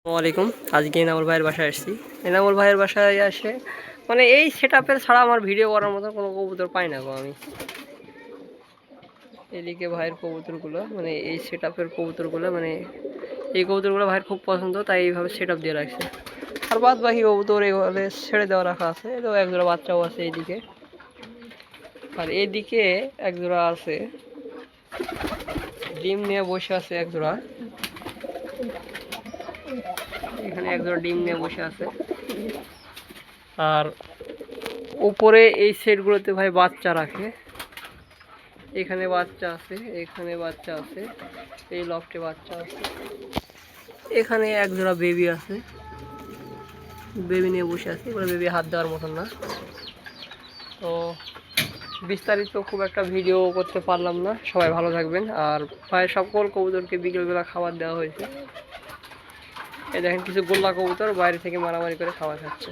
আসসালামাইকুম। আজকে এনামুল ভাইয়ের বাসায় আসছি। এনামুল ভাইয়ের বাসায় আসে মানে এই সেট আপের ছাড়া আমার ভিডিও করার মতো কোনো কবুতর পাই না গো আমি। এদিকে ভাইয়ের কবুতরগুলো মানে এই সেট আপের কবুতরগুলো মানে এই কবুতরগুলো ভাইয়ের খুব পছন্দ, তাই এইভাবে সেট আপ দিয়ে রাখছে। আর বাদ বাকি কবুতর এইভাবে ছেড়ে দেওয়া রাখা আছে। তো একজোড়া বাচ্চাও আছে এইদিকে, আর এইদিকে একজোড়া আছে ডিম নিয়ে বসে আছে একজোড়া। এখানে একজোড়া ডিম নিয়ে বসে আছে। আর উপরে এই সেটগুলোতে ভাই বাচ্চা রাখে। এখানে বাচ্চা আছে, এখানে বাচ্চা আছে, এই লফটে বাচ্চা আছে। এখানে একজোড়া বেবি আছে, বেবি নিয়ে বসে আছে। এগুলো বেবি হাত দেওয়ার মতন না। তো বিস্তারিত খুব একটা ভিডিও করতে পারলাম না। সবাই ভালো থাকবেন। আর প্রায় সকল কবুতরকে বিকেলবেলা খাবার দেওয়া হয়েছে। এই দেখেন কিছু গোল্লা কবুতর বাইরে থেকে মারামারি করে খাবার খাচ্ছে।